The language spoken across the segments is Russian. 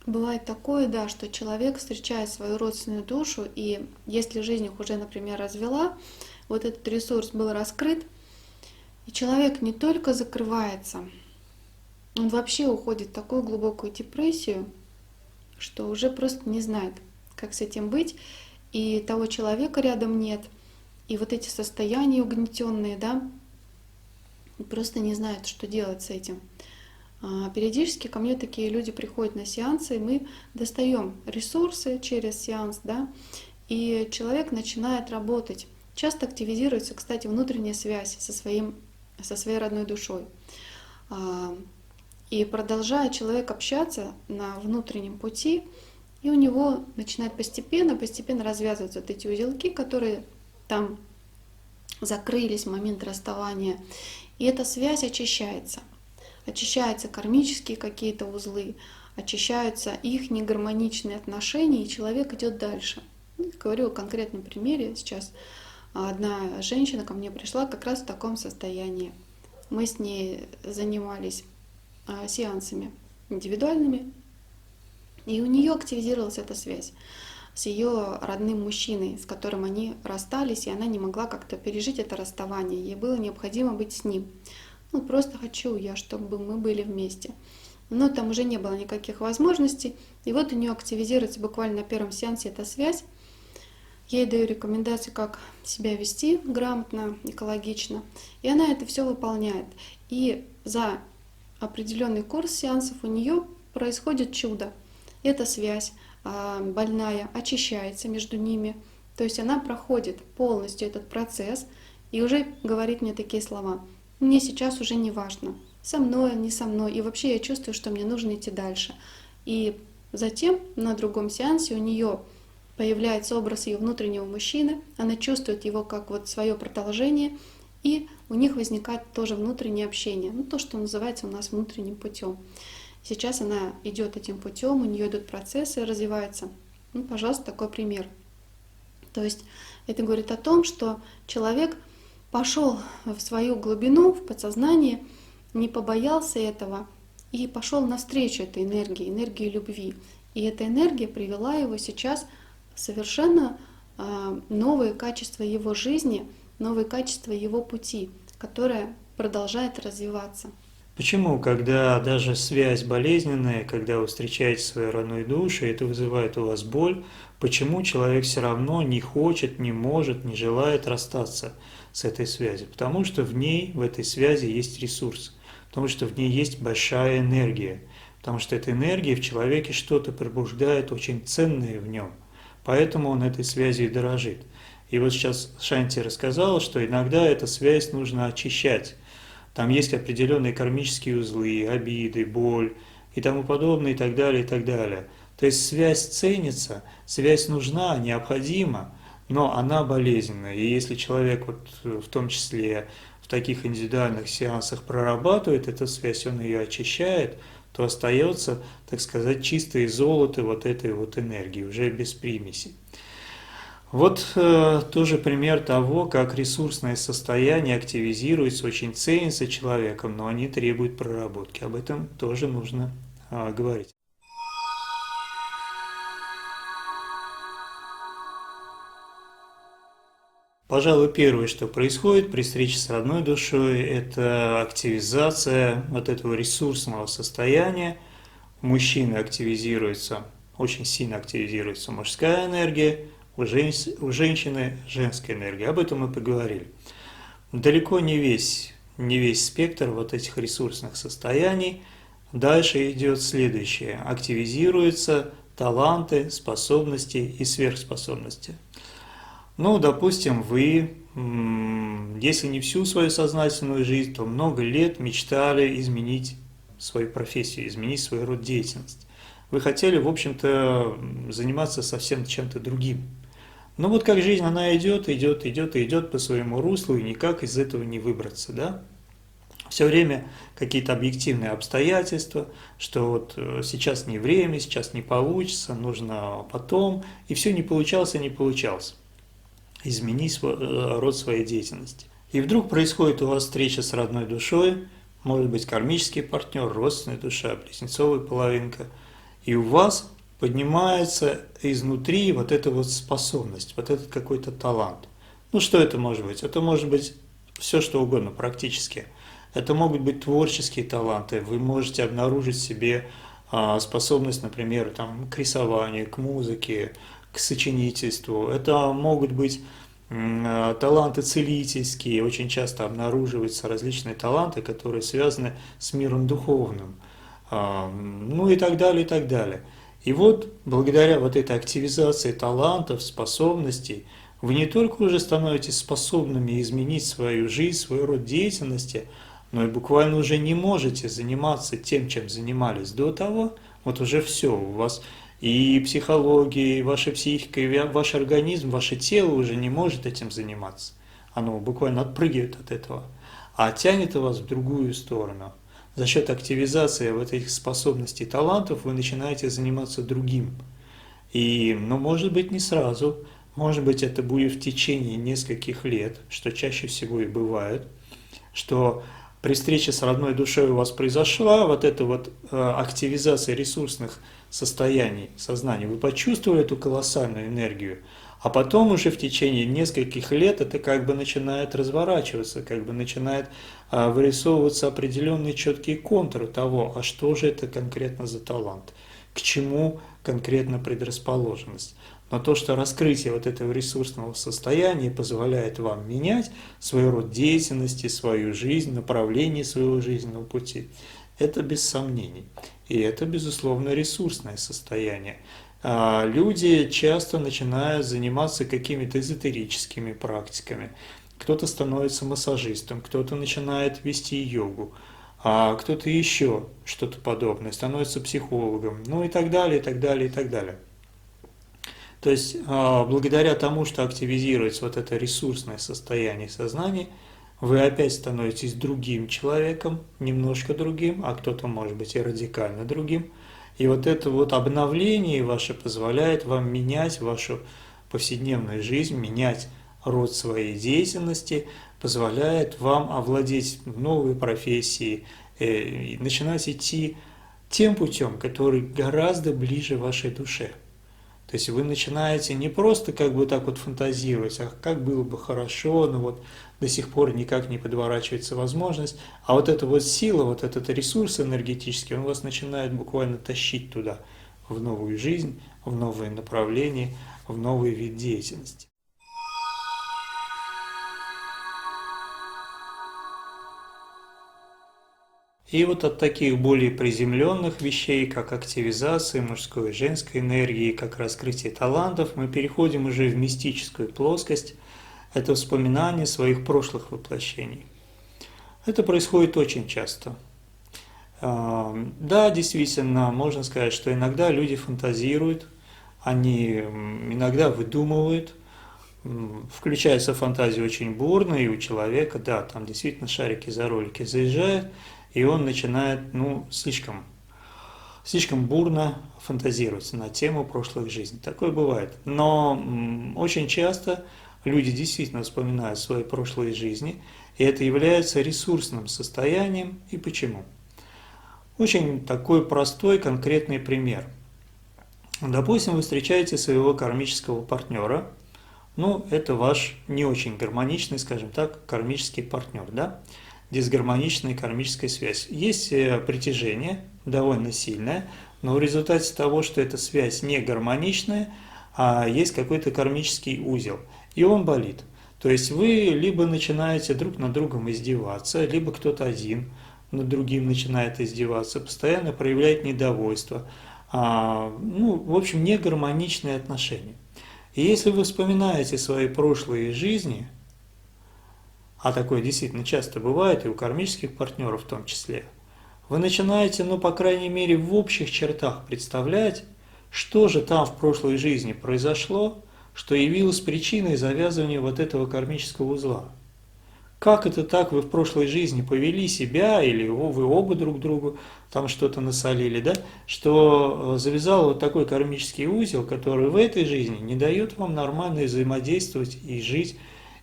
Бывает такое, да, что человек встречает свою родственную душу, и если жизнь их уже, например, развела, вот этот ресурс был раскрыт, и человек не только закрывается, он вообще уходит в такую глубокую депрессию, что уже просто не знает, как с этим быть, и того человека рядом нет, и вот эти состояния угнетенные, да, просто не знают, что делать с этим. Периодически ко мне такие люди приходят на сеансы, и мы достаем ресурсы через сеанс, да, и человек начинает работать. Часто активизируется, кстати, внутренняя связь со своей родной душой. И продолжает человек общаться на внутреннем пути, и у него начинает постепенно развязываться вот эти узелки, которые там закрылись в момент расставания. И эта связь очищается. Очищаются кармические какие-то узлы, очищаются их негармоничные отношения, и человек идет дальше. Говорю о конкретном примере. Сейчас одна женщина ко мне пришла как раз в таком состоянии. Мы с ней занимались сеансами индивидуальными, и у нее активизировалась эта связь с ее родным мужчиной, с которым они расстались, и она не могла как-то пережить это расставание. Ей было необходимо быть с ним. Ну, просто хочу я, чтобы мы были вместе. Но там уже не было никаких возможностей. И вот у нее активизируется буквально на первом сеансе эта связь. Я ей даю рекомендации, как себя вести грамотно, экологично. И она это все выполняет. И за определенный курс сеансов у нее происходит чудо. Эта связь больная очищается между ними. То есть она проходит полностью этот процесс и уже говорит мне такие слова. Мне сейчас уже не важно, со мной, не со мной. И вообще я чувствую, что мне нужно идти дальше. И затем на другом сеансе у нее появляется образ ее внутреннего мужчины. Она чувствует его как вот свое продолжение. И у них возникает тоже внутреннее общение. Ну, то, что называется у нас внутренним путем. Сейчас она идет этим путем, у нее идут процессы, развиваются. Ну, пожалуйста, такой пример. То есть это говорит о том, что человек пошел в свою глубину, в подсознание, не побоялся этого и пошел навстречу этой энергии, энергии любви. И эта энергия привела его сейчас в совершенно новые качества его жизни, новые качества его пути, которое продолжает развиваться. Почему, когда даже связь болезненная, когда вы встречаете свою родную душу, и это вызывает у вас боль, почему человек все равно не хочет, не может, не желает расстаться с этой связью? Потому что в ней, в этой связи есть ресурс, потому что в ней есть большая энергия, потому что эта энергия в человеке что-то пробуждает очень ценное в нем, поэтому он этой связью и дорожит. И вот сейчас Шанти рассказала, что иногда эту связь нужно очищать. Там есть определенные кармические узлы, обиды, боль и тому подобное, и так далее, и так далее. То есть связь ценится, связь нужна, необходима, но она болезненная. И если человек вот в том числе в таких индивидуальных сеансах прорабатывает эту связь, он ее очищает, то остается, так сказать, чистое золото вот этой вот энергии, уже без примеси. Вот тоже пример того, как ресурсное состояние активизируется, очень ценится человеком, но они требуют проработки. Об этом тоже нужно говорить. Пожалуй, первое, что происходит при встрече с родной душой, это активизация вот этого ресурсного состояния. У мужчины активизируется, очень сильно активизируется мужская энергия, у женщины женская энергия. Об этом мы поговорили. Далеко не весь спектр вот этих ресурсных состояний. Дальше идет следующее. Активизируются таланты, способности и сверхспособности. Ну, допустим, вы, если не всю свою сознательную жизнь, то много лет мечтали изменить свою профессию, изменить свой род деятельности. Вы хотели, в общем-то, заниматься совсем чем-то другим. Но вот как жизнь, она идет, идет, идет и идет по своему руслу, и никак из этого не выбраться, да? Все время какие-то объективные обстоятельства, что вот сейчас не время, сейчас не получится, нужно потом, и все не получалось и не получалось. Измени род своей деятельности. И вдруг происходит у вас встреча с родной душой, может быть кармический партнер, родственная душа, близнецовая половинка, И у вас поднимается изнутри вот эта вот способность, вот этот какой-то талант. Ну что это может быть? Это может быть все что угодно практически. Это могут быть творческие таланты. Вы можете обнаружить в себе способность, например, там, к рисованию, к музыке, к сочинительству. Это могут быть таланты целительские. Очень часто обнаруживаются различные таланты, которые связаны с миром духовным. Ну и так далее, и так далее. И вот благодаря вот этой активизации талантов, способностей, вы не только уже становитесь способными изменить свою жизнь, свой род деятельности, но и буквально уже не можете заниматься тем, чем занимались до того. Вот уже все, у вас и психология, и ваша психика, и ваш организм, ваше тело уже не может этим заниматься. Оно буквально отпрыгивает от этого, а тянет вас в другую сторону. За счет активизации вот этих способностей, талантов вы начинаете заниматься другим. И, ну, может быть, не сразу, может быть, это будет в течение нескольких лет, что чаще всего и бывает, что при встрече с родной душой у вас произошла вот эта вот активизация ресурсных состояний сознания. Вы почувствовали эту колоссальную энергию, а потом уже в течение нескольких лет это как бы начинает разворачиваться, как бы начинает вырисовываться определенные четкие контуры того, а что же это конкретно за талант, к чему конкретно предрасположенность. Но то, что раскрытие вот этого ресурсного состояния позволяет вам менять свой род деятельности, свою жизнь, направление своего жизненного пути, это без сомнений. И это, безусловно, ресурсное состояние. Люди часто начинают заниматься какими-то эзотерическими практиками. Кто-то становится массажистом, кто-то начинает вести йогу, а кто-то еще что-то подобное, становится психологом, ну и так далее, и так далее, и так далее. То есть, благодаря тому, что активизируется вот это ресурсное состояние сознания, вы опять становитесь другим человеком, немножко другим, а кто-то может быть и радикально другим. И вот это вот обновление ваше позволяет вам менять вашу повседневную жизнь, менять род своей деятельности, позволяет вам овладеть новой профессией, и начинать идти тем путем, который гораздо ближе вашей душе. То есть вы начинаете не просто как бы так вот фантазировать, а как было бы хорошо, но вот до сих пор никак не подворачивается возможность, а вот эта вот сила, вот этот ресурс энергетический, он вас начинает буквально тащить туда, в новую жизнь, в новые направления, в новый вид деятельности. И вот от таких более приземленных вещей, как активизация мужской и женской энергии, как раскрытие талантов, мы переходим уже в мистическую плоскость. Это вспоминание своих прошлых воплощений. Это происходит очень часто. Да, действительно, можно сказать, что иногда люди фантазируют, они иногда выдумывают, включается фантазия очень бурно, и у человека, да, там действительно шарики за ролики заезжают, и он начинает, слишком бурно фантазировать на тему прошлых жизней. Такое бывает. Но очень часто люди действительно вспоминают свои прошлые жизни, и это является ресурсным состоянием. И почему? Очень такой простой, конкретный пример. Допустим, вы встречаете своего кармического партнера, это ваш не очень гармоничный, скажем так, кармический партнер, да? Дисгармоничная кармическая связь. Есть притяжение, довольно сильное, но в результате того, что эта связь не гармоничная, есть какой-то кармический узел, и он болит. То есть вы либо начинаете друг над другом издеваться, либо кто-то один над другим начинает издеваться, постоянно проявляет недовольство. В общем, негармоничные отношения. И если вы вспоминаете свои прошлые жизни, а такое действительно часто бывает и у кармических партнеров в том числе, вы начинаете, по крайней мере, в общих чертах представлять, что же там в прошлой жизни произошло, что явилось причиной завязывания вот этого кармического узла. Как это так вы в прошлой жизни повели себя, или вы оба друг другу там что-то насолили, да, что завязал вот такой кармический узел, который в этой жизни не дает вам нормально взаимодействовать и жить,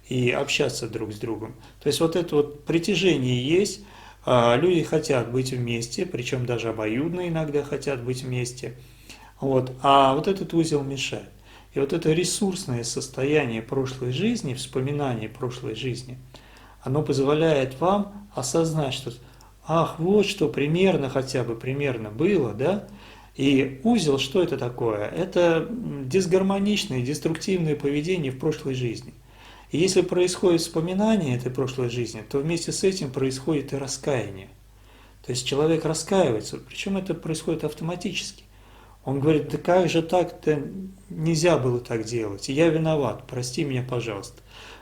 и общаться друг с другом. То есть вот это вот притяжение есть, Люди хотят быть вместе, причем даже обоюдно иногда хотят быть вместе. Вот. А вот этот узел мешает. И вот это ресурсное состояние прошлой жизни, вспоминание прошлой жизни, оно позволяет вам осознать, что ах, вот что примерно, хотя бы примерно было, да? И узел, что это такое? Это дисгармоничное, деструктивное поведение в прошлой жизни. И если происходит вспоминание этой прошлой жизни, то вместе с этим происходит и раскаяние. То есть человек раскаивается, причем это происходит автоматически. Он говорит, да как же так-то, нельзя было так делать, я виноват, прости меня, пожалуйста.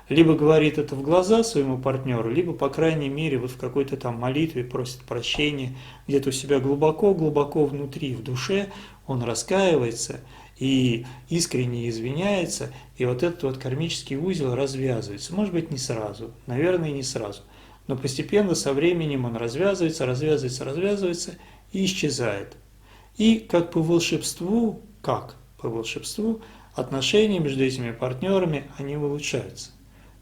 Либо говорит это в глаза своему партнеру, либо, по крайней мере, вот в какой-то там молитве просит прощения, где-то у себя глубоко-глубоко внутри, в душе он раскаивается и искренне извиняется, и вот этот вот кармический узел развязывается. Может быть, не сразу, наверное, не сразу, но постепенно со временем он развязывается и исчезает. И как по волшебству, отношения между этими партнерами, они улучшаются.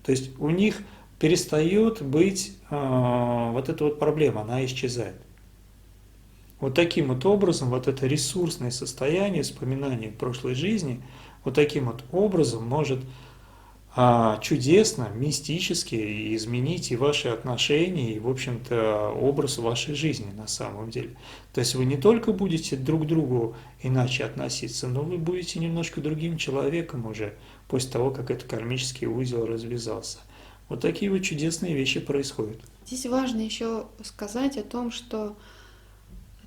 То есть у них перестает быть вот эта вот проблема, она исчезает. Вот таким вот образом, вот это ресурсное состояние вспоминания прошлой жизни, вот таким вот образом может чудесно, мистически изменить и ваши отношения, и, в общем-то, образ вашей жизни на самом деле. То есть вы не только будете друг к другу иначе относиться, но вы будете немножко другим человеком уже после того, как этот кармический узел развязался. Вот такие вот чудесные вещи происходят. Здесь важно еще сказать о том, что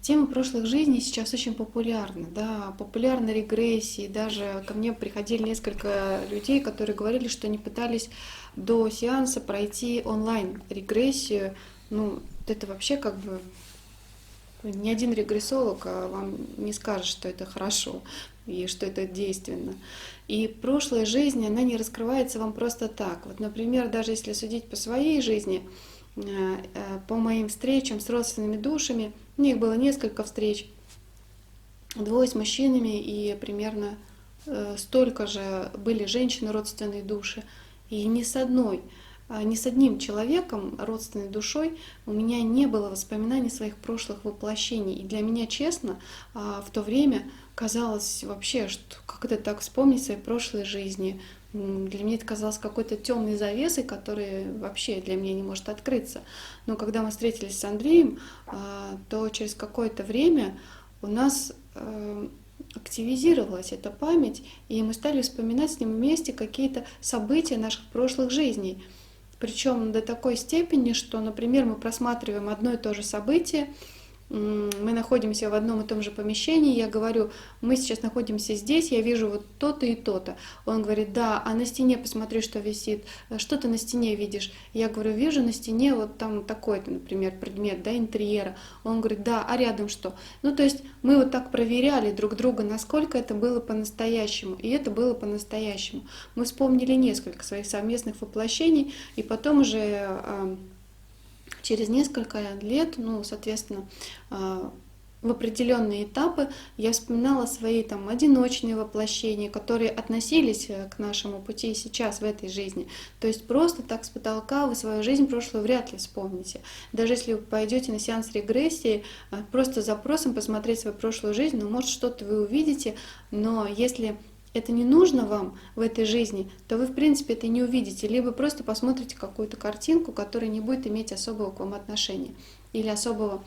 тема прошлых жизней сейчас очень популярна, да, популярны регрессии, даже ко мне приходили несколько людей, которые говорили, что они пытались до сеанса пройти онлайн регрессию, ну, это вообще как бы ни один регрессолог вам не скажет, что это хорошо и что это действенно. И прошлая жизнь, она не раскрывается вам просто так. Вот, например, даже если судить по своей жизни, по моим встречам с родственными душами, у них было несколько встреч, 2 с мужчинами, и примерно столько же были женщины, родственные души. И ни с одним человеком, родственной душой, у меня не было воспоминаний своих прошлых воплощений. И для меня, честно, в то время казалось вообще, что как это так вспомнить свои прошлые жизни. Для меня это казалось какой-то темной завесой, которая вообще для меня не может открыться. Но когда мы встретились с Андреем, то через какое-то время у нас активизировалась эта память, и мы стали вспоминать с ним вместе какие-то события наших прошлых жизней. Причем до такой степени, что, например, мы просматриваем одно и то же событие, мы находимся в одном и том же помещении, я говорю, мы сейчас находимся здесь, я вижу вот то-то и то-то. Он говорит, да, а на стене посмотри, что висит, что ты на стене видишь? Я говорю, вижу на стене вот там такой-то, например, предмет, да, интерьера. Он говорит, да, а рядом что? Ну, то есть мы вот так проверяли друг друга, насколько это было по-настоящему, и это было по-настоящему. Мы вспомнили несколько своих совместных воплощений, и потом уже через несколько лет, ну, соответственно, в определенные этапы я вспоминала свои там одиночные воплощения, которые относились к нашему пути сейчас в этой жизни. То есть просто так с потолка вы свою жизнь прошлую вряд ли вспомните. Даже если вы пойдете на сеанс регрессии, просто запросом посмотреть свою прошлую жизнь, ну, может, что-то вы увидите, но если это не нужно вам в этой жизни, то вы, в принципе, это не увидите. Либо просто посмотрите какую-то картинку, которая не будет иметь особого к вам отношения или особого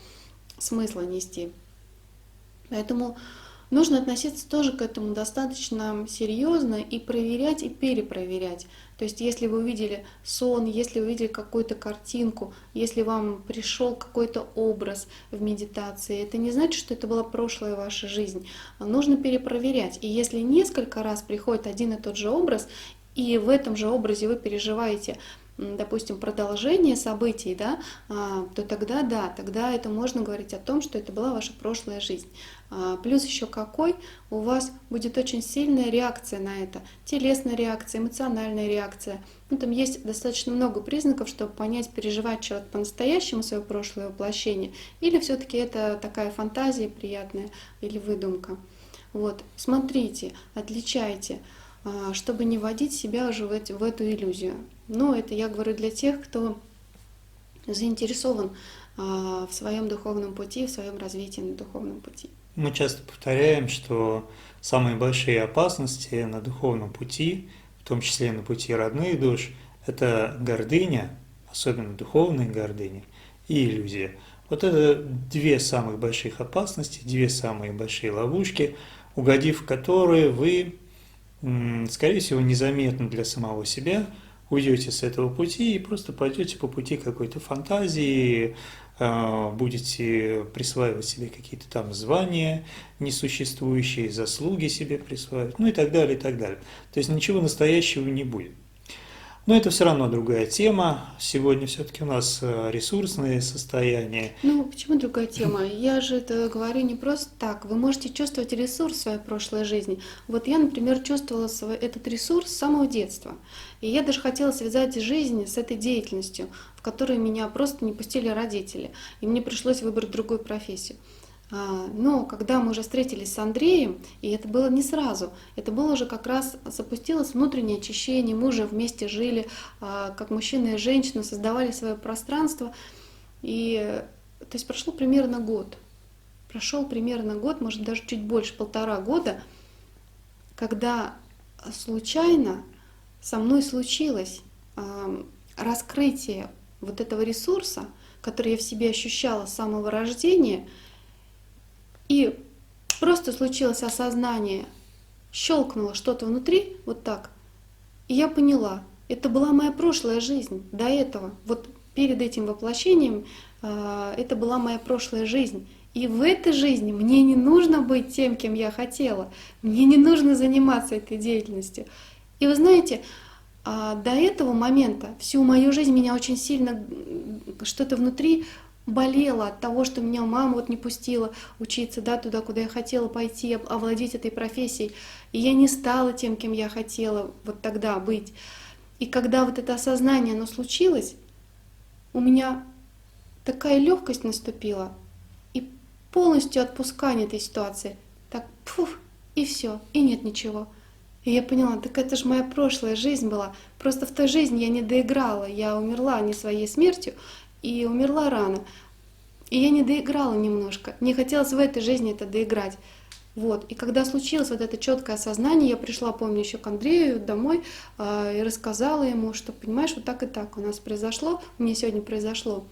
смысла нести. Поэтому нужно относиться тоже к этому достаточно серьезно и проверять, и перепроверять. То есть, если вы увидели сон, если вы увидели какую-то картинку, если вам пришел какой-то образ в медитации, это не значит, что это была прошлая ваша жизнь. Нужно перепроверять. И если несколько раз приходит один и тот же образ, и в этом же образе вы переживаете, допустим, продолжение событий, да, то тогда да, тогда это можно говорить о том, что это была ваша прошлая жизнь. Плюс еще какой у вас будет очень сильная реакция на это, телесная реакция, эмоциональная реакция. Ну, там есть достаточно много признаков, чтобы понять, переживает человек по-настоящему свое прошлое воплощение, или все-таки это такая фантазия приятная или выдумка. Вот, смотрите, отличайте, чтобы не вводить себя уже в эту иллюзию. Но это я говорю для тех, кто заинтересован в своем духовном пути, в своем развитии на духовном пути. Мы часто повторяем, что самые большие опасности на духовном пути, в том числе на пути родных душ, это гордыня, особенно духовная гордыня, и иллюзия. Вот это две самых больших опасности, две самые большие ловушки, угодив в которые вы, скорее всего, незаметно для самого себя уйдете с этого пути и просто пойдете по пути какой-то фантазии, будете присваивать себе какие-то там звания несуществующие, заслуги себе присваивать, ну и так далее, и так далее. То есть ничего настоящего не будет. Но это все равно другая тема. Сегодня все-таки у нас ресурсные состояния. Ну, почему другая тема? Я же это говорю не просто так. Вы можете чувствовать ресурс в своей прошлой жизни. Вот я, например, чувствовала этот ресурс с самого детства. И я даже хотела связать жизнь с этой деятельностью, в которую меня просто не пустили родители. И мне пришлось выбрать другую профессию. Но когда мы уже встретились с Андреем, и это было не сразу, это было уже как раз запустилось внутреннее очищение, мы уже вместе жили, как мужчина и женщина, создавали свое пространство. И, то есть прошел примерно год, может даже чуть больше, 1,5 года, когда случайно со мной случилось раскрытие вот этого ресурса, который я в себе ощущала с самого рождения. И просто случилось осознание, щелкнуло что-то внутри, вот так. И я поняла, это была моя прошлая жизнь до этого. Вот перед этим воплощением это была моя прошлая жизнь. И в этой жизни мне не нужно быть тем, кем я хотела. Мне не нужно заниматься этой деятельностью. И вы знаете, до этого момента всю мою жизнь меня очень сильно что-то внутри болела от того, что меня мама вот не пустила учиться, да, туда, куда я хотела пойти, овладеть этой профессией. И я не стала тем, кем я хотела вот тогда быть. И когда вот это осознание, оно случилось, у меня такая легкость наступила и полностью отпускание этой ситуации. Так, пфух, и все, и нет ничего. И я поняла, так это же моя прошлая жизнь была. Просто в той жизни я не доиграла, я умерла не своей смертью, и умерла рано. И я не доиграла немножко. Мне хотелось в этой жизни это доиграть. Вот. И когда случилось вот это четкое осознание, я пришла, помню, еще к Андрею домой и рассказала ему, что, понимаешь, вот так и так у нас произошло, у меня сегодня произошло.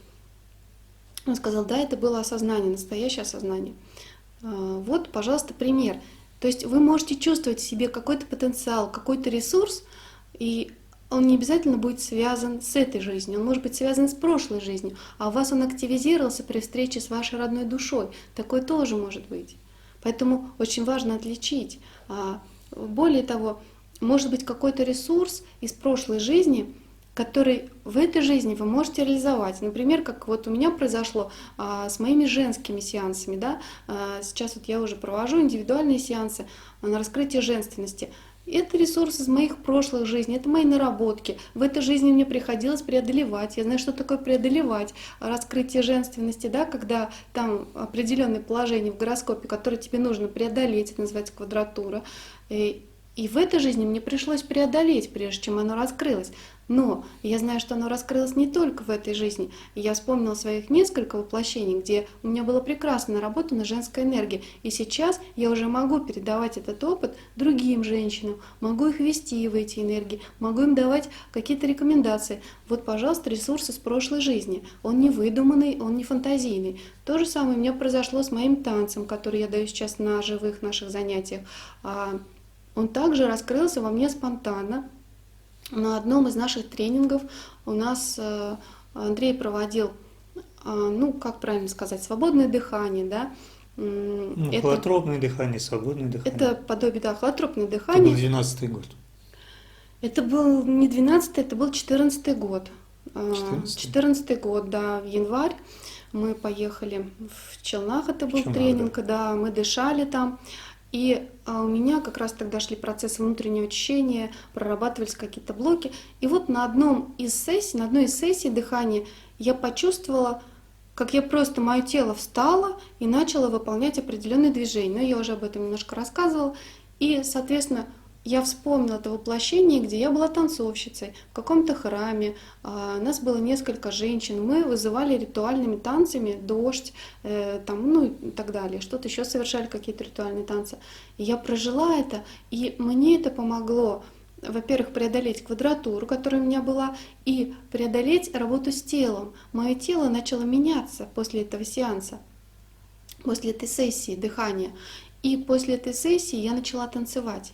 Он сказал, да, это было осознание, настоящее осознание. Вот, пожалуйста, пример. То есть вы можете чувствовать в себе какой-то потенциал, какой-то ресурс, и он не обязательно будет связан с этой жизнью, он может быть связан с прошлой жизнью, а у вас он активизировался при встрече с вашей родной душой. Такое тоже может быть. Поэтому очень важно отличить. Более того, может быть какой-то ресурс из прошлой жизни, который в этой жизни вы можете реализовать. Например, как вот у меня произошло с моими женскими сеансами. Да? Сейчас вот я уже провожу индивидуальные сеансы на раскрытие женственности. Это ресурс из моих прошлых жизней, это мои наработки. В этой жизни мне приходилось преодолевать. Я знаю, что такое преодолевать. Раскрытие женственности, да, когда там определенные положения в гороскопе, которые тебе нужно преодолеть, это называется квадратура. И в этой жизни мне пришлось преодолеть, прежде чем оно раскрылось. Но я знаю, что оно раскрылось не только в этой жизни. Я вспомнила своих несколько воплощений, где у меня была прекрасно наработана женская энергия. И сейчас я уже могу передавать этот опыт другим женщинам, могу их вести в эти энергии, могу им давать какие-то рекомендации. Вот, пожалуйста, ресурс из прошлой жизни. Он не выдуманный, он не фантазийный. То же самое у меня произошло с моим танцем, который я даю сейчас на живых наших занятиях. Он также раскрылся во мне спонтанно. На одном из наших тренингов у нас Андрей проводил, ну, как правильно сказать, свободное дыхание, да. Холотропное дыхание, свободное дыхание. Это подобие, да, холотропное Это дыхание. был 12-й год. Это был не 12-й, это был 14-й год. 14-й? 14-й год, да, в январь. Мы поехали в Челнах, это был тренинг, да, мы дышали там. И у меня как раз тогда шли процессы внутреннего очищения, прорабатывались какие-то блоки. И вот на одной из сессий дыхания я почувствовала, как я просто, мое тело встало и начало выполнять определенные движения. Но я уже об этом немножко рассказывала. И, соответственно, я вспомнила это воплощение, где я была танцовщицей в каком-то храме. Нас было несколько женщин. Мы вызывали ритуальными танцами дождь, там, ну и так далее. Что-то еще совершали, какие-то ритуальные танцы. И я прожила это, и мне это помогло, во-первых, преодолеть квадратуру, которая у меня была, и преодолеть работу с телом. Мое тело начало меняться после этого сеанса, после этой сессии дыхания. И после этой сессии я начала танцевать.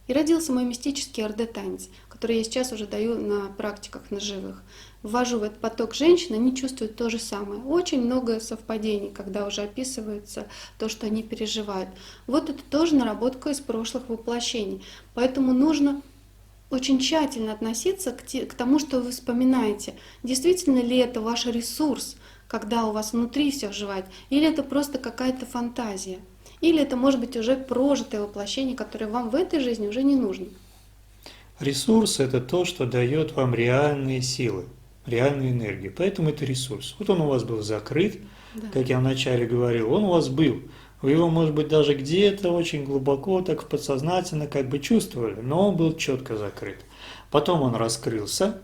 И родился мой мистический РД-танец, который я сейчас уже даю на практиках, на живых. Ввожу в этот поток женщин, они чувствуют то же самое. Очень много совпадений, когда уже описывается то, что они переживают. Вот это тоже наработка из прошлых воплощений. Поэтому нужно очень тщательно относиться к тому, что вы вспоминаете. Действительно ли это ваш ресурс, когда у вас внутри все оживает, или это просто какая-то фантазия. Или это может быть уже прожитое воплощение, которое вам в этой жизни уже не нужно. Ресурс – это то, что дает вам реальные силы, реальную энергию. Поэтому это ресурс. Вот он у вас был закрыт, Да. как я вначале говорил, он у вас был. Вы его, может быть, даже где-то очень глубоко, так подсознательно как бы чувствовали, но он был четко закрыт. Потом он раскрылся,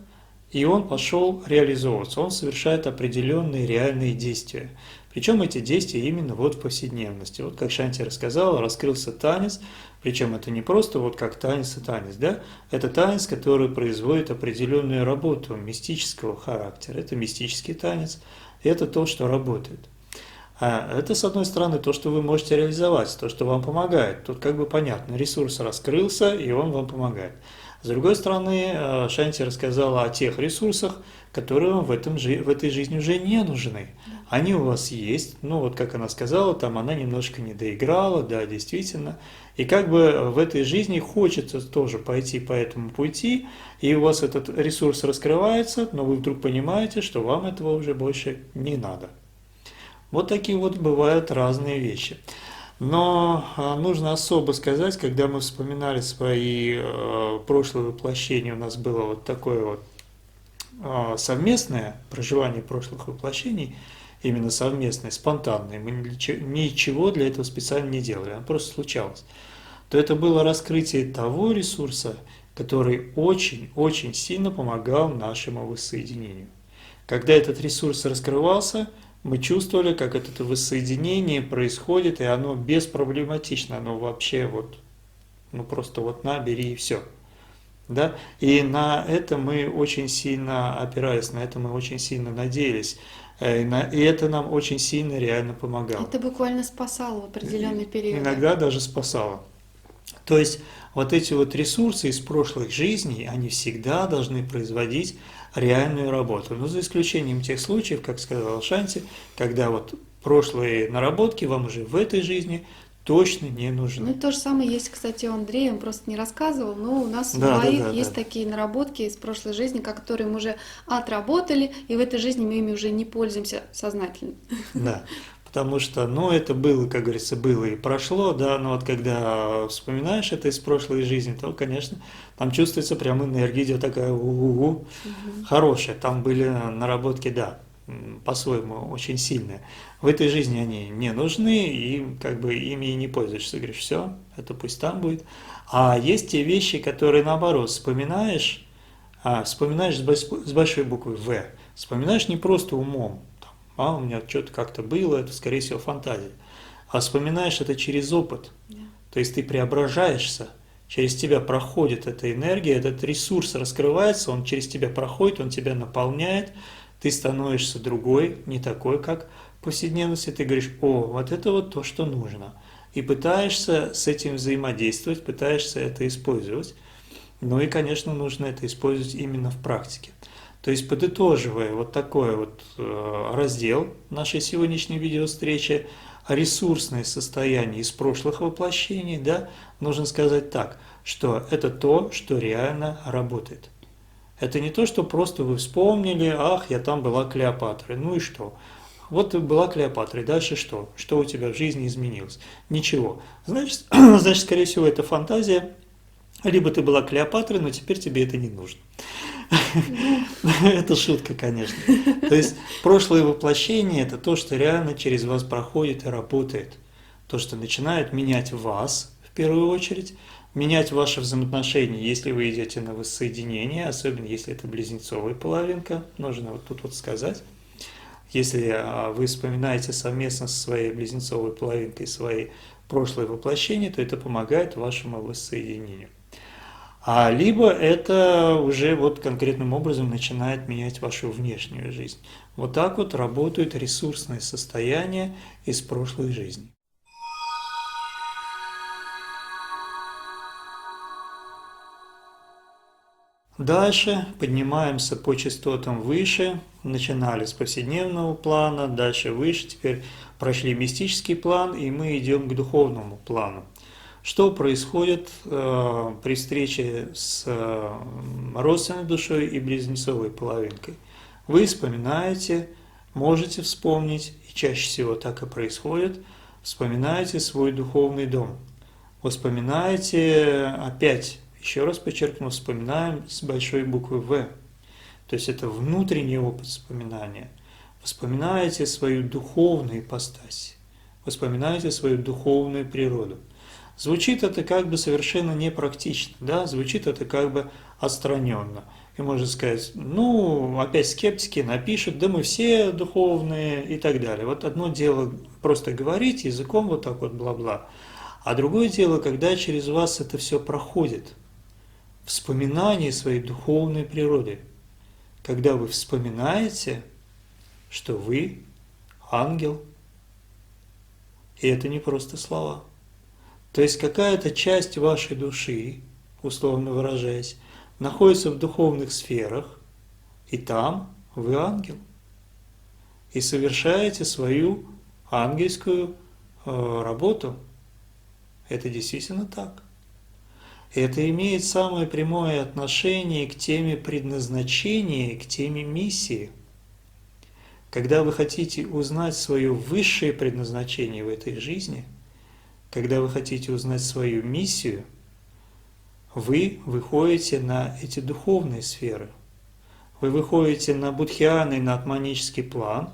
и он пошел реализовываться. Он совершает определенные реальные действия. Причем эти действия именно вот в повседневности. Вот как Шанти рассказала, раскрылся танец, причем это не просто вот как танец и танец, да? Это танец, который производит определенную работу мистического характера. Это мистический танец, и это то, что работает. А это, с одной стороны, то, что вы можете реализовать, то, что вам помогает. Тут как бы понятно, ресурс раскрылся, и он вам помогает. С другой стороны, Шанти рассказала о тех ресурсах, которые вам в этой жизни уже не нужны. Они у вас есть, ну вот как она сказала, там она немножко не доиграла, да, действительно. И как бы в этой жизни хочется тоже пойти по этому пути, и у вас этот ресурс раскрывается, но вы вдруг понимаете, что вам этого уже больше не надо. Вот такие вот бывают разные вещи. Но нужно особо сказать, когда мы вспоминали свои прошлые воплощения, у нас было вот такое вот совместное проживание прошлых воплощений, именно совместное, спонтанное, мы ничего для этого специально не делали, оно просто случалось, то это было раскрытие того ресурса, который очень-очень сильно помогал нашему воссоединению. Когда этот ресурс раскрывался, мы чувствовали, как это воссоединение происходит, и оно беспроблематично, оно вообще вот, ну просто вот на, бери и все. Да? И на это мы очень сильно опирались, на это мы очень сильно надеялись, и это нам очень сильно реально помогало. Это буквально спасало в определенный период. Иногда даже спасало. То есть вот эти вот ресурсы из прошлых жизней, они всегда должны производить реальную работу. Но за исключением тех случаев, как сказал Шанти, когда вот прошлые наработки вам уже в этой жизни точно не нужны. Ну, то же самое есть, кстати, у Андрея, он просто не рассказывал, но у нас Да, двоих да, есть такие наработки из прошлой жизни, которые мы уже отработали, и в этой жизни мы ими уже не пользуемся сознательно. Да, потому что, ну, это было, как говорится, было и прошло, да, но вот когда вспоминаешь это из прошлой жизни, то, конечно, там чувствуется прям энергия, идет такая хорошая, там были наработки, да, по-своему очень сильные. В этой жизни они не нужны, и как бы ими и не пользуешься. Говоришь, все, это пусть там будет. А есть те вещи, которые наоборот вспоминаешь с большой буквы В. Вспоминаешь не просто умом, там, у меня что-то как-то было, это скорее всего фантазия. А вспоминаешь это через опыт. То есть ты преображаешься, через тебя проходит эта энергия, этот ресурс раскрывается, он через тебя проходит, он тебя наполняет, ты становишься другой, не такой, как в повседневности, ты говоришь, о, вот это вот то, что нужно. И пытаешься с этим взаимодействовать, пытаешься это использовать. Ну и, конечно, нужно это использовать именно в практике. То есть, подытоживая вот такой вот раздел нашей сегодняшней видеовстречи, ресурсное состояние из прошлых воплощений, да, нужно сказать так, что это то, что реально работает. Это не то, что просто вы вспомнили, ах, я там была Клеопатрой, ну и что? Вот ты была Клеопатрой, дальше что? Что у тебя в жизни изменилось? Ничего. Значит, скорее всего, это фантазия, либо ты была Клеопатрой, но теперь тебе это не нужно. Это шутка, конечно. То есть прошлое воплощение – это то, что реально через вас проходит и работает. То, что начинает менять вас, в первую очередь, менять ваши взаимоотношения, если вы идете на воссоединение, особенно если это близнецовая половинка, нужно вот тут вот сказать. Если вы вспоминаете совместно со своей близнецовой половинкой свои прошлые воплощения, то это помогает вашему воссоединению. Либо это уже вот конкретным образом начинает менять вашу внешнюю жизнь. Вот так вот работают ресурсные состояния из прошлой жизни. Дальше поднимаемся по частотам выше, начинали с повседневного плана, дальше выше, теперь прошли мистический план, и мы идем к духовному плану. Что происходит при встрече с родственной душой и близнецовой половинкой? Вы вспоминаете, можете вспомнить, и чаще всего так и происходит, вспоминаете свой духовный дом. Вспоминаете опять, еще раз подчеркну, вспоминаем с большой буквы «В». То есть это внутренний опыт вспоминания. Вспоминаете свою духовную ипостась, вспоминаете свою духовную природу. Звучит это как бы совершенно непрактично, да? Звучит это как бы отстраненно. И можно сказать, ну, опять скептики напишут, да мы все духовные и так далее. Вот одно дело просто говорить языком вот так вот бла-бла, а другое дело, когда через вас это все проходит. Вспоминание своей духовной природы. Когда вы вспоминаете, что вы ангел, и это не просто слова. То есть какая-то часть вашей души, условно выражаясь, находится в духовных сферах, и там вы ангел. И совершаете свою ангельскую работу. Это действительно так. Это имеет самое прямое отношение к теме предназначения, к теме миссии. Когда вы хотите узнать свое высшее предназначение в этой жизни, когда вы хотите узнать свою миссию, вы выходите на эти духовные сферы. Вы выходите на будхианный, на атманический план,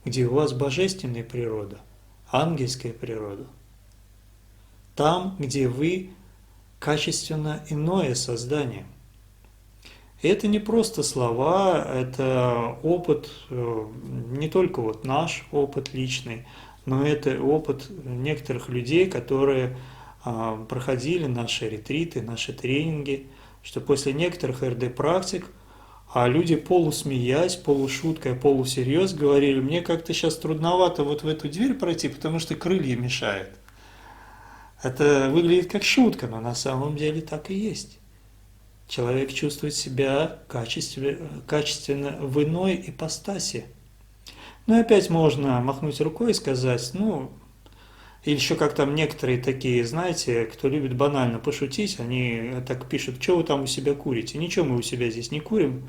где у вас божественная природа, ангельская природа. Там, где вы качественно иное создание. И это не просто слова, это опыт, не только вот наш опыт личный, но это опыт некоторых людей, которые проходили наши ретриты, наши тренинги, что после некоторых РД-практик люди полусмеясь, полушуткой, полусерьез говорили, мне как-то сейчас трудновато вот в эту дверь пройти, потому что крылья мешают. Это выглядит как шутка, но на самом деле так и есть. Человек чувствует себя качественно в иной ипостаси. Ну и опять можно махнуть рукой и сказать, ну, или еще как там некоторые такие, знаете, кто любит банально пошутить, они так пишут, что вы там у себя курите? Ничего мы у себя здесь не курим,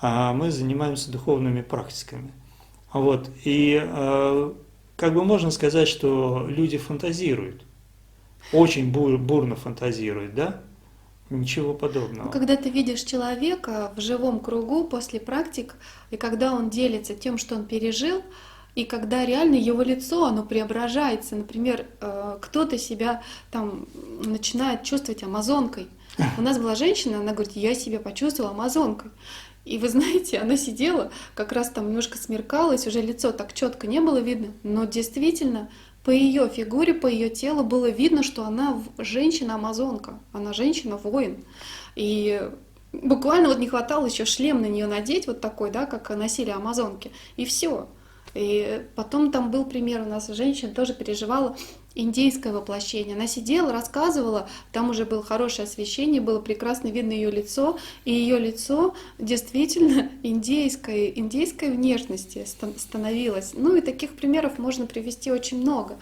мы занимаемся духовными практиками. Вот. И как бы можно сказать, что люди фантазируют. Очень бурно фантазирует, да? Ничего подобного. Когда ты видишь человека в живом кругу после практик, и когда он делится тем, что он пережил, и когда реально его лицо, оно преображается. Например, кто-то себя там начинает чувствовать амазонкой. У нас была женщина, она говорит, я себя почувствовала амазонкой. И вы знаете, она сидела, как раз там немножко смеркалось, уже лицо так четко не было видно, но действительно по ее фигуре, по ее телу было видно, что она женщина-амазонка, она женщина-воин. И буквально вот не хватало еще шлем на нее надеть, вот такой, да, как носили амазонки, и все. И потом там был пример, у нас женщина тоже переживала индейское воплощение. Она сидела, рассказывала, там уже было хорошее освещение, было прекрасно видно ее лицо, и ее лицо действительно индейской внешности становилось. Ну и таких примеров можно привести очень много.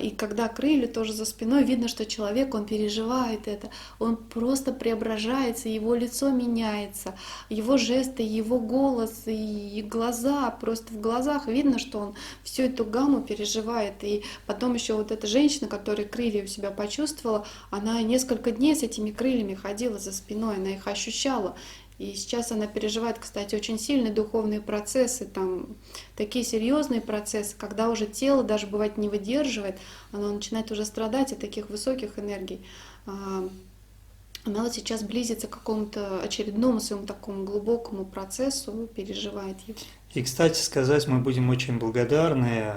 И когда крылья тоже за спиной, видно, что человек, он переживает это, он просто преображается, его лицо меняется, его жесты, его голос и глаза, просто в глазах видно, что он всю эту гамму переживает. И потом еще вот эта женщина, которая крылья у себя почувствовала, она несколько дней с этими крыльями ходила за спиной, она их ощущала. И сейчас она переживает, кстати, очень сильные духовные процессы, там такие серьезные процессы, когда уже тело даже бывает не выдерживает, оно начинает уже страдать от таких высоких энергий. она вот сейчас близится к какому-то очередному своему такому глубокому процессу, переживает его. И, кстати сказать, мы будем очень благодарны,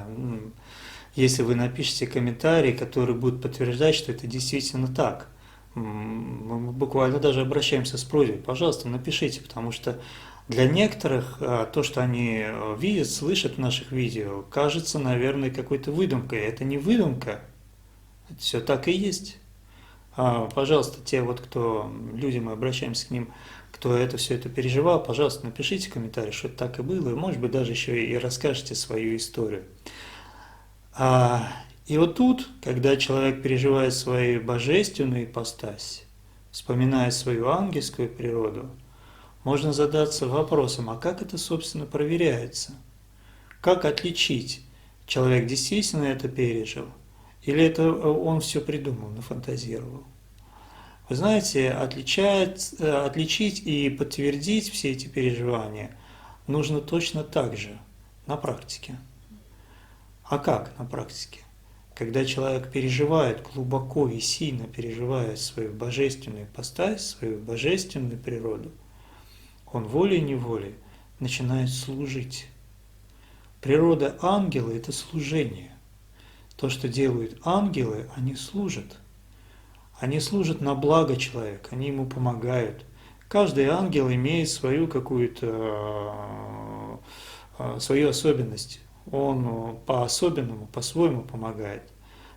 если вы напишите комментарии, которые будут подтверждать, что это действительно так. Мы буквально даже обращаемся с просьбой, пожалуйста, напишите, потому что для некоторых то, что они видят, слышат в наших видео, кажется, наверное, какой-то выдумкой. Это не выдумка, это все так и есть. Пожалуйста, те вот, кто, люди, мы обращаемся к ним, кто все это переживал, пожалуйста, напишите комментарий, что это так и было, и, может быть, даже еще и расскажете свою историю. И вот тут, когда человек переживает свою божественную ипостась, вспоминая свою ангельскую природу, можно задаться вопросом, а как это, собственно, проверяется? Как отличить, человек действительно это пережил, или это он все придумал, нафантазировал? Вы знаете, отличить и подтвердить все эти переживания нужно точно так же на практике. А как на практике? Когда человек переживает, глубоко и сильно переживает свою божественную ипостась, свою божественную природу, он волей-неволей начинает служить. Природа ангела – это служение. То, что делают ангелы, они служат. Они служат на благо человека, они ему помогают. Каждый ангел имеет свою какую-то свою особенность. Он по-особенному, по-своему помогает.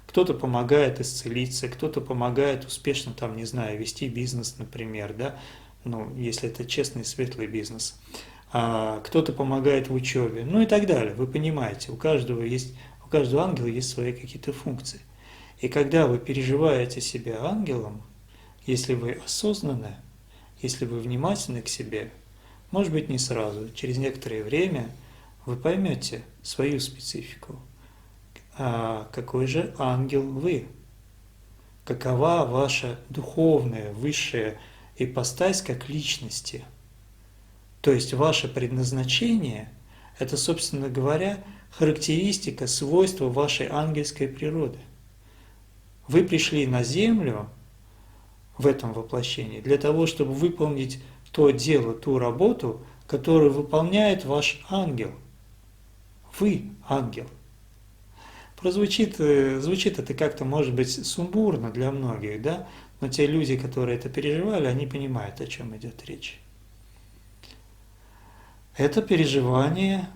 Кто-то помогает исцелиться, кто-то помогает успешно, там, не знаю, вести бизнес, например, да, ну, если это честный, светлый бизнес. Кто-то помогает в учебе, ну и так далее. Вы понимаете, у каждого ангела есть свои какие-то функции. И когда вы переживаете себя ангелом, если вы осознанны, если вы внимательны к себе, может быть, не сразу, через некоторое время вы поймете свою специфику. Какой же ангел вы? Какова ваша духовная, высшая ипостась как личности? То есть ваше предназначение – это, собственно говоря, характеристика, свойства вашей ангельской природы. Вы пришли на землю в этом воплощении для того, чтобы выполнить то дело, ту работу, которую выполняет ваш ангел. Вы ангел. Звучит это как-то, может быть, сумбурно для многих, да? Но те люди, которые это переживали, они понимают, о чем идет речь. Это переживание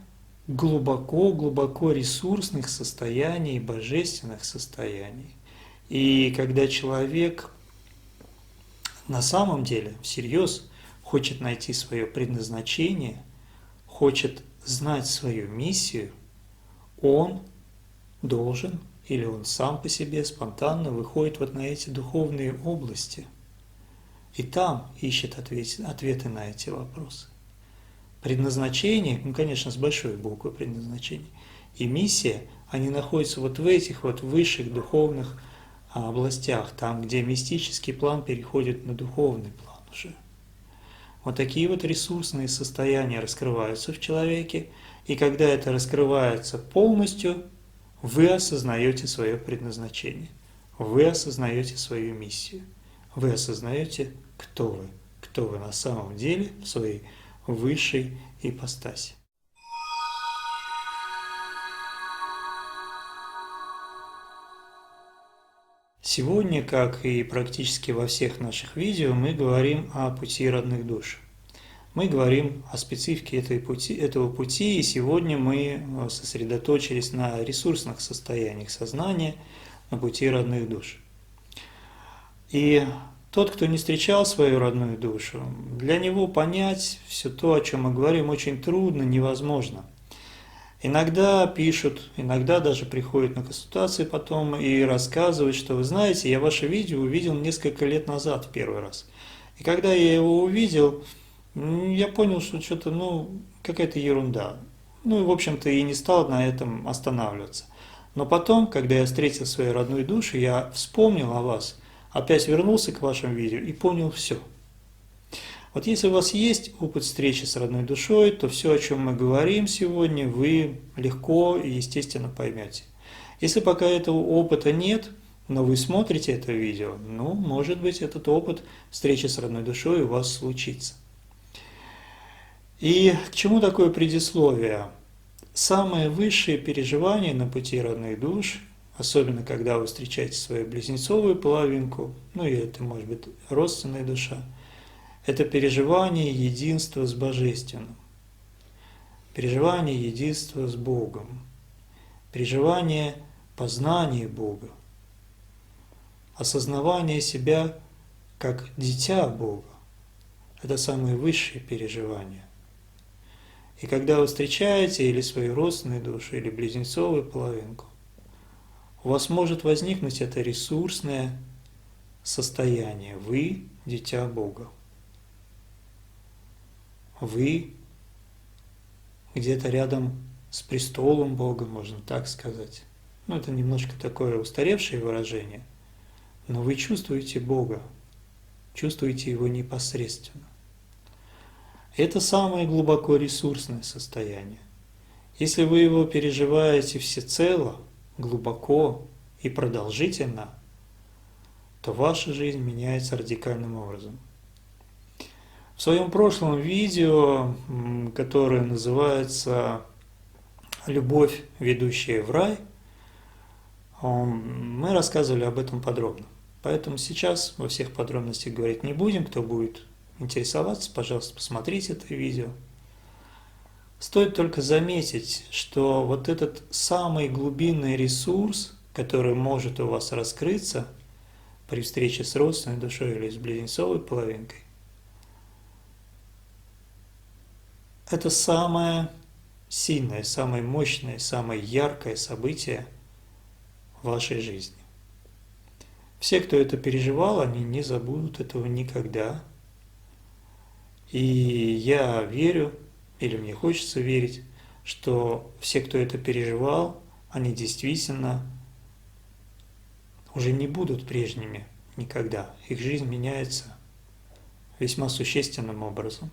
глубоко ресурсных состояний, божественных состояний. И когда человек на самом деле всерьез хочет найти свое предназначение, хочет знать свою миссию, он должен, или он сам по себе спонтанно выходит вот на эти духовные области. И там ищет ответы на эти вопросы. Предназначение, ну, конечно, с большой буквы предназначение, и миссия, они находятся вот в этих вот высших духовных областях, там, где мистический план переходит на духовный план уже. Вот такие вот ресурсные состояния раскрываются в человеке, и когда это раскрывается полностью, вы осознаете свое предназначение, вы осознаете свою миссию, вы осознаете, кто вы на самом деле в своей высшей ипостаси. Сегодня, как и практически во всех наших видео, мы говорим о пути родных душ. Мы говорим о специфике этого пути, и сегодня мы сосредоточились на ресурсных состояниях сознания, на пути родных душ. И тот, кто не встречал свою родную душу, для него понять все то, о чем мы говорим, очень трудно, невозможно. Иногда пишут, иногда даже приходят на консультации потом и рассказывают, что вы знаете, я ваше видео увидел несколько лет назад в первый раз. И когда я его увидел, я понял, что что-то, какая-то ерунда. И, в общем-то, и не стал на этом останавливаться. Но потом, когда я встретил свою родную душу, я вспомнил о вас, опять вернулся к вашим видео и понял все. Вот если у вас есть опыт встречи с родной душой, то все, о чем мы говорим сегодня, вы легко и естественно поймете. Если пока этого опыта нет, но вы смотрите это видео, ну, может быть, этот опыт встречи с родной душой у вас случится. И к чему такое предисловие? Самые высшие переживания на пути родных душ, особенно когда вы встречаете свою близнецовую половинку, ну или это может быть родственная душа, это переживание единства с Божественным, переживание единства с Богом, переживание познания Бога, осознавание себя как дитя Бога. Это самые высшие переживания. И когда вы встречаете или свою родственную душу, или близнецовую половинку, у вас может возникнуть это ресурсное состояние. Вы – дитя Бога. Вы где-то рядом с престолом Бога, можно так сказать. Ну, это немножко такое устаревшее выражение, но вы чувствуете Бога, чувствуете Его непосредственно. Это самое глубоко ресурсное состояние. Если вы его переживаете всецело, глубоко и продолжительно, то ваша жизнь меняется радикальным образом. В своем прошлом видео, которое называется «Любовь, ведущая в рай», мы рассказывали об этом подробно. Поэтому сейчас во всех подробностях говорить не будем. Кто будет интересоваться, пожалуйста, посмотрите это видео. Стоит только заметить, что вот этот самый глубинный ресурс, который может у вас раскрыться при встрече с родственной душой или с близнецовой половинкой, это самое сильное, самое мощное, самое яркое событие в вашей жизни. Все, кто это переживал, они не забудут этого никогда. И я верю, или мне хочется верить, что все, кто это переживал, они действительно уже не будут прежними никогда. Их жизнь меняется весьма существенным образом.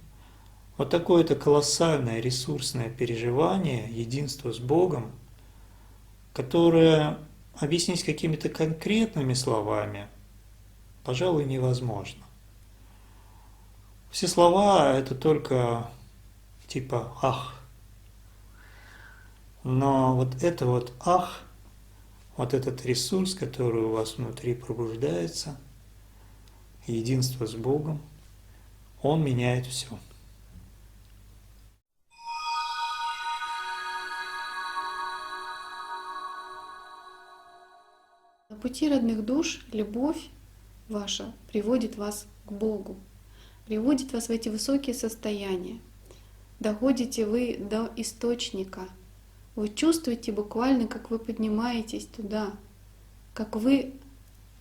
Вот такое-то колоссальное ресурсное переживание единства с Богом, которое объяснить какими-то конкретными словами, пожалуй, невозможно. Все слова – это только типа «ах». Но вот это вот «ах», вот этот ресурс, который у вас внутри пробуждается, единство с Богом, он меняет все. На пути родных душ любовь ваша приводит вас к Богу, приводит вас в эти высокие состояния. Доходите вы до источника. Вы чувствуете буквально, как вы поднимаетесь туда, как вы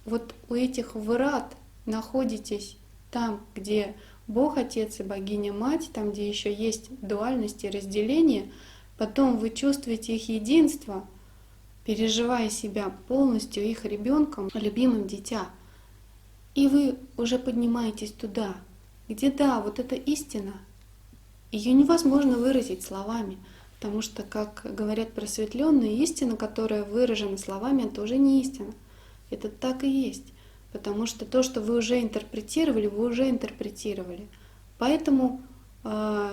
вот у этих врат находитесь там, где Бог Отец и Богиня Мать, там, где еще есть дуальность и разделение, потом вы чувствуете их единство, переживая себя полностью их ребенком, любимым дитя. И вы уже поднимаетесь туда, где да, вот эта истина, ее невозможно выразить словами, потому что, как говорят просветленные, истина, которая выражена словами, это уже не истина. Это так и есть. Потому что то, что вы уже интерпретировали, вы уже интерпретировали. Поэтому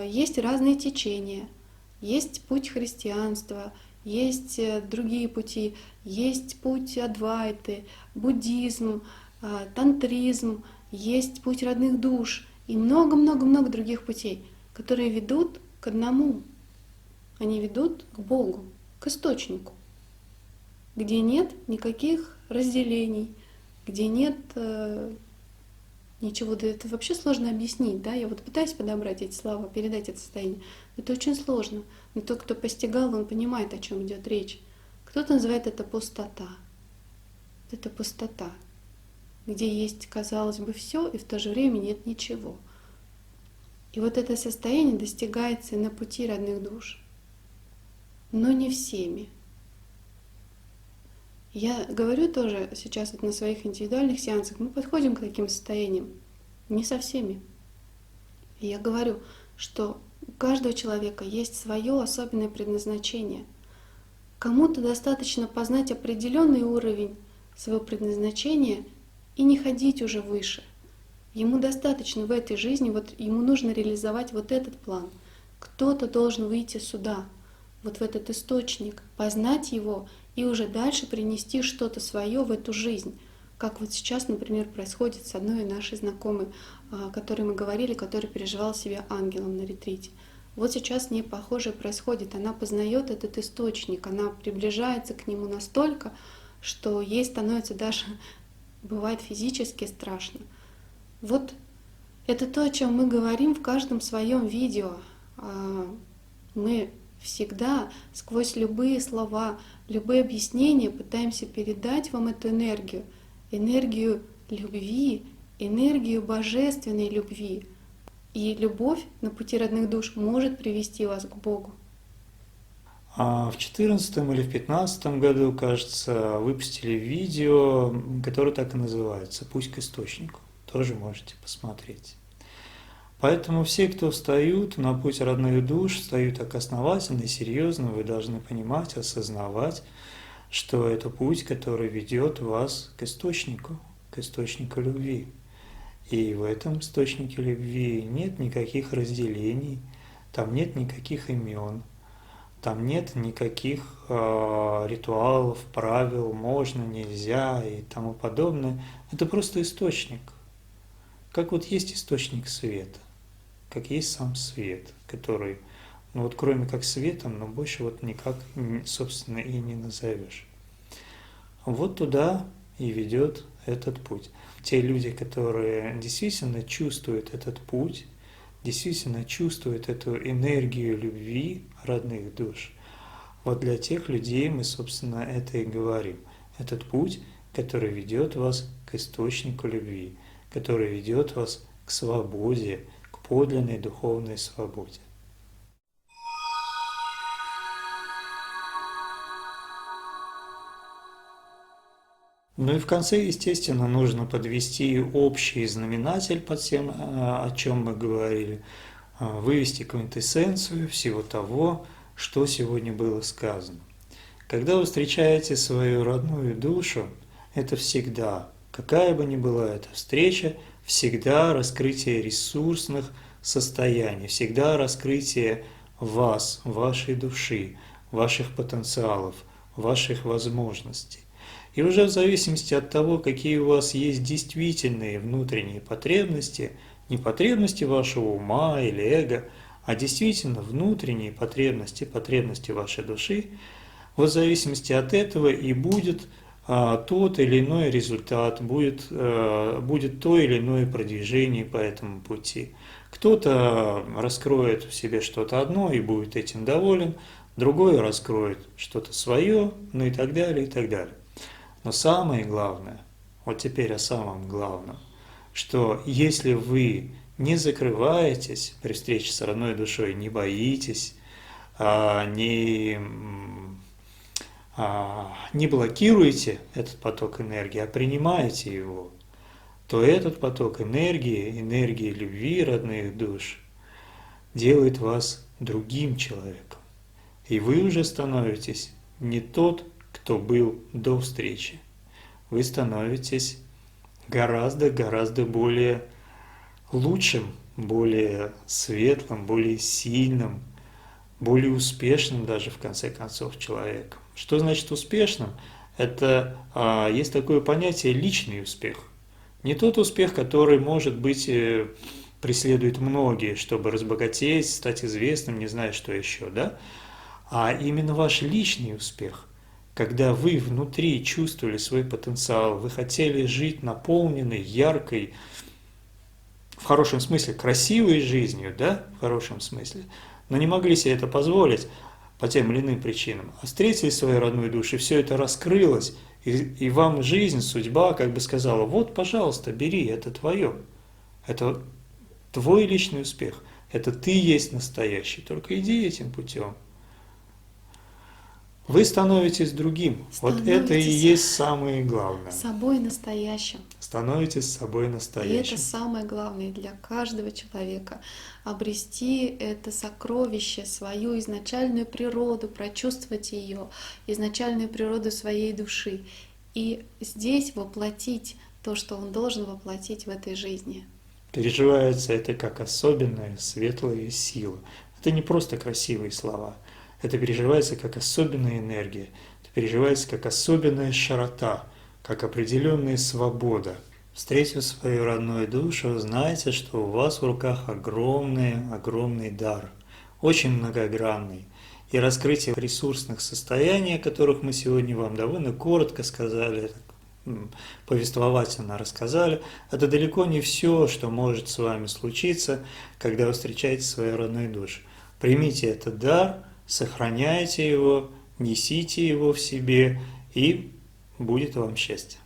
есть разные течения. Есть путь христианства, есть другие пути, есть путь Адвайты, буддизм, тантризм, есть путь родных душ и много-много-много других путей, которые ведут к одному. Они ведут к Богу, к источнику, где нет никаких разделений, где нет ничего. Да это вообще сложно объяснить, да? Я вот пытаюсь подобрать эти слова, передать это состояние. Это очень сложно. Но тот, кто постигал, он понимает, о чем идет речь. Кто-то называет это пустота. Это пустота, где есть, казалось бы, все, и в то же время нет ничего. И вот это состояние достигается на пути родных душ. Но не всеми. Я говорю тоже сейчас вот на своих индивидуальных сеансах, мы подходим к таким состояниям, не со всеми. И я говорю, что у каждого человека есть свое особенное предназначение. Кому-то достаточно познать определенный уровень свое предназначение и не ходить уже выше. Ему достаточно в этой жизни, вот ему нужно реализовать вот этот план. Кто-то должен выйти сюда, вот в этот источник, познать его и уже дальше принести что-то свое в эту жизнь. Как вот сейчас, например, происходит с одной нашей знакомой, о которой мы говорили, которая переживала себя ангелом на ретрите. Вот сейчас с ней похожее происходит. Она познает этот источник, она приближается к нему настолько, что ей становится даже, бывает, физически страшно. Вот это то, о чем мы говорим в каждом своем видео. Мы всегда сквозь любые слова, любые объяснения пытаемся передать вам эту энергию любви, энергию божественной любви. И любовь на пути родных душ может привести вас к Богу. А в 2014 или в 2015 году, кажется, выпустили видео, которое так и называется «Путь к источнику». Тоже можете посмотреть. Поэтому все, кто встают на путь родных душ, встают так основательно и серьезно, вы должны понимать, осознавать, что это путь, который ведет вас к источнику любви. И в этом источнике любви нет никаких разделений, там нет никаких имен, там нет никаких ритуалов, правил, можно, нельзя и тому подобное. Это просто источник. Как вот есть источник света, как есть сам свет, который, ну вот кроме как светом, но больше вот никак, собственно, и не назовешь. Вот туда и ведет этот путь. Те люди, которые действительно чувствуют этот путь, действительно чувствуют эту энергию любви родных душ, вот для тех людей мы, собственно, это и говорим. Этот путь, который ведет вас к источнику любви, который ведет вас к свободе, к подлинной духовной свободе. Ну и в конце, естественно, нужно подвести общий знаменатель под тем, о чем мы говорили, вывести квинтэссенцию всего того, что сегодня было сказано. Когда вы встречаете свою родную душу, это всегда, какая бы ни была эта встреча, всегда раскрытие ресурсных состояний, всегда раскрытие вас, вашей души, ваших потенциалов, ваших возможностей. И уже в зависимости от того, какие у вас есть действительные внутренние потребности, не потребности вашего ума или эго, а действительно внутренние потребности, потребности вашей души, вот в зависимости от этого и будет тот или иной результат, будет то или иное продвижение по этому пути. Кто-то раскроет в себе что-то одно и будет этим доволен, другой раскроет что-то свое, ну и так далее, и так далее. Но самое главное, вот теперь о самом главном, что если вы не закрываетесь при встрече с родной душой, не боитесь, не блокируете этот поток энергии, а принимаете его, то этот поток энергии любви родных душ, делает вас другим человеком. И вы уже становитесь не тот, кто был до встречи. Вы становитесь гораздо более лучшим, более светлым, более сильным, более успешным даже в конце концов человеком. Что значит успешным? Это есть такое понятие личный успех. Не тот успех, который, может быть, преследует многие, чтобы разбогатеть, стать известным, не знаю, что еще, да? А именно ваш личный успех, когда вы внутри чувствовали свой потенциал, вы хотели жить наполненной, яркой, в хорошем смысле, красивой жизнью, да, в хорошем смысле, но не могли себе это позволить по тем или иным причинам, а встретили свою родную душу, и все это раскрылось, и вам жизнь, судьба как бы сказала: вот, пожалуйста, бери, это твое, это твой личный успех, это ты есть настоящий, только иди этим путем. Вы становитесь другим. Вот это и есть самое главное. Собой настоящим. Становитесь собой настоящим. И это самое главное для каждого человека. Обрести это сокровище, свою изначальную природу, прочувствовать ее, изначальную природу своей души. и здесь воплотить то, что он должен воплотить в этой жизни. Переживается это как особенная светлая сила. Это не просто красивые слова. Это переживается как особенная энергия. Это переживается как особенная широта, как определенная свобода. Встретив свою родную душу, знайте, что у вас в руках огромный дар, очень многогранный. И раскрытие ресурсных состояний, о которых мы сегодня вам довольно коротко сказали, повествовательно рассказали, это далеко не все, что может с вами случиться, когда вы встречаете свою родную душу. Примите этот дар, сохраняйте его, несите его в себе, и будет вам счастье.